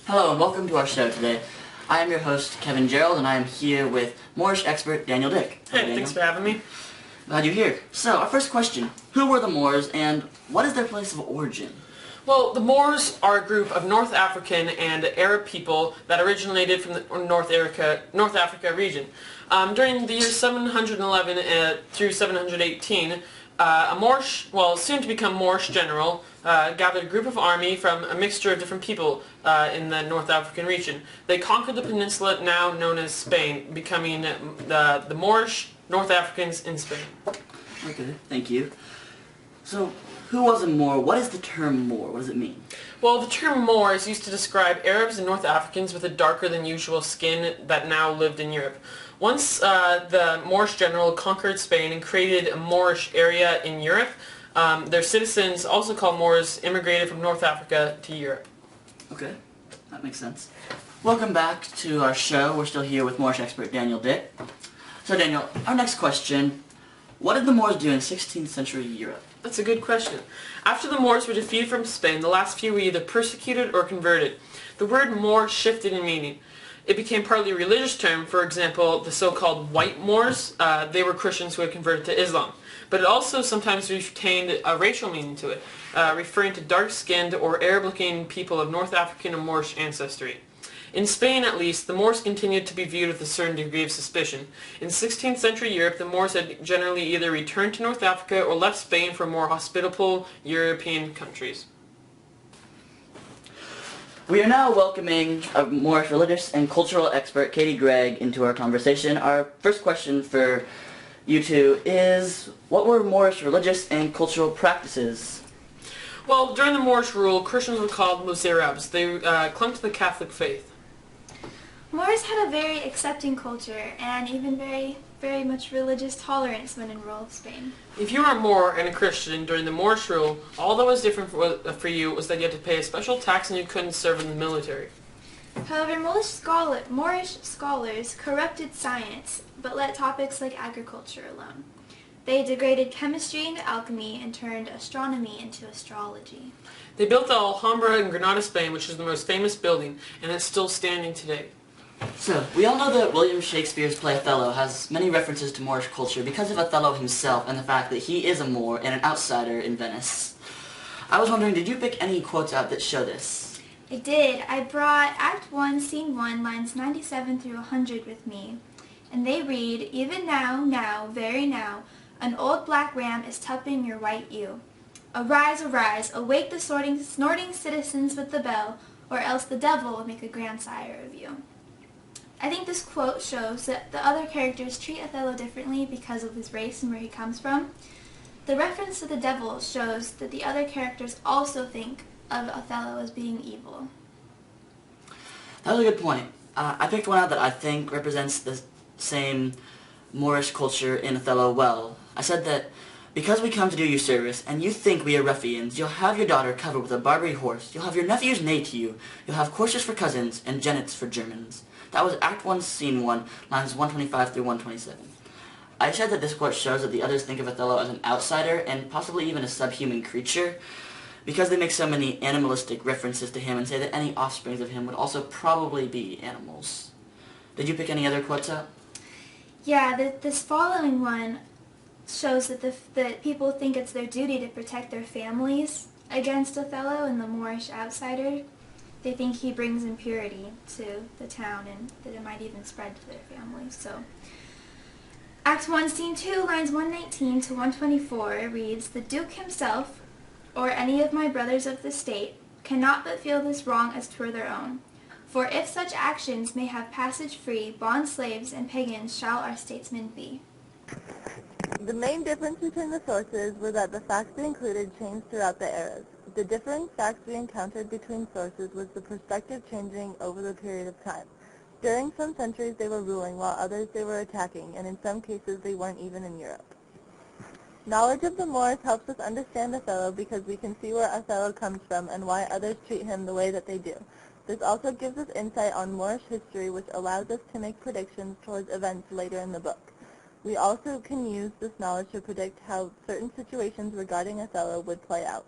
Hello and welcome to our show today. I am your host, Kevin Gerald, and I am here with Moorish expert Daniel Dick. Hey, thanks for having me. Glad you're here. So, our first question. Who were the Moors and what is their place of origin? Well, the Moors are a group of North African and Arab people that originated from the North Africa region. During the years 711 through 718, a Moorish, soon to become Moorish general, gathered a group of army from a mixture of different people in the North African region. They conquered the peninsula now known as Spain, becoming the Moorish North Africans in Spain. Okay, thank you. So, who was a Moor? What is the term Moor? What does it mean? Well, the term Moor is used to describe Arabs and North Africans with a darker than usual skin that now lived in Europe. Once the Moorish general conquered Spain and created a Moorish area in Europe, their citizens, also called Moors, immigrated from North Africa to Europe. Okay, that makes sense. Welcome back to our show. We're still here with Moorish expert Daniel Dick. So Daniel, our next question. What did the Moors do in 16th century Europe? That's a good question. After the Moors were defeated from Spain, the last few were either persecuted or converted. The word Moor shifted in meaning. It became partly a religious term. For example, the so-called white Moors, they were Christians who had converted to Islam. But it also sometimes retained a racial meaning to it, referring to dark-skinned or Arab-looking people of North African and Moorish ancestry. In Spain, at least, the Moors continued to be viewed with a certain degree of suspicion. In 16th century Europe, the Moors had generally either returned to North Africa or left Spain for more hospitable European countries. We are now welcoming a Moorish religious and cultural expert, Katie Gregg, into our conversation. Our first question for you two is, what were Moorish religious and cultural practices? Well, during the Moorish rule, Christians were called Musarabs. They clung to the Catholic faith. Moors had a very accepting culture and even very much religious tolerance when in rural Spain. If you were a Moor and a Christian during the Moorish rule, all that was different for you was that you had to pay a special tax and you couldn't serve in the military. However, Moorish scholars corrupted science, but let topics like agriculture alone. They degraded chemistry into alchemy and turned astronomy into astrology. They built the Alhambra in Granada, Spain, which is the most famous building, and it's still standing today. So, we all know that William Shakespeare's play Othello has many references to Moorish culture because of Othello himself and the fact that he is a Moor and an outsider in Venice. I was wondering, did you pick any quotes out that show this? I did. I brought Act 1, Scene 1, lines 97 through 100 with me. And they read, "Even now, very now, an old black ram is tupping your white ewe. Arise, arise, awake the snorting citizens with the bell, or else the devil will make a grandsire of you." I think this quote shows that the other characters treat Othello differently because of his race and where he comes from. The reference to the devil shows that the other characters also think of Othello as being evil. That was a good point. I picked one out that I think represents the same Moorish culture in Othello well. I said that, because we come to do you service, and you think we are ruffians, you'll have your daughter covered with a Barbary horse, you'll have your nephews neigh to you, you'll have coursers for cousins, and jennets for Germans. That was Act 1, Scene 1, lines 125 through 127. I said that this quote shows that the others think of Othello as an outsider, and possibly even a subhuman creature, because they make so many animalistic references to him and say that any offsprings of him would also probably be animals. Did you pick any other quotes out? Yeah, this following one shows that people think it's their duty to protect their families against Othello and the Moorish outsider. They think he brings impurity to the town and that it might even spread to their families. So, Act 1, Scene 2, lines 119 to 124 reads, "The Duke himself, or any of my brothers of the state, cannot but feel this wrong as 'twere their own. For if such actions may have passage free, bond slaves and pagans shall our statesmen be." The main difference between the sources were that the facts they included changed throughout the eras. The differing facts we encountered between sources was the perspective changing over the period of time. During some centuries they were ruling, while others they were attacking, and in some cases they weren't even in Europe. Knowledge of the Moors helps us understand Othello because we can see where Othello comes from and why others treat him the way that they do. This also gives us insight on Moorish history, which allows us to make predictions towards events later in the book. We also can use this knowledge to predict how certain situations regarding Othello would play out.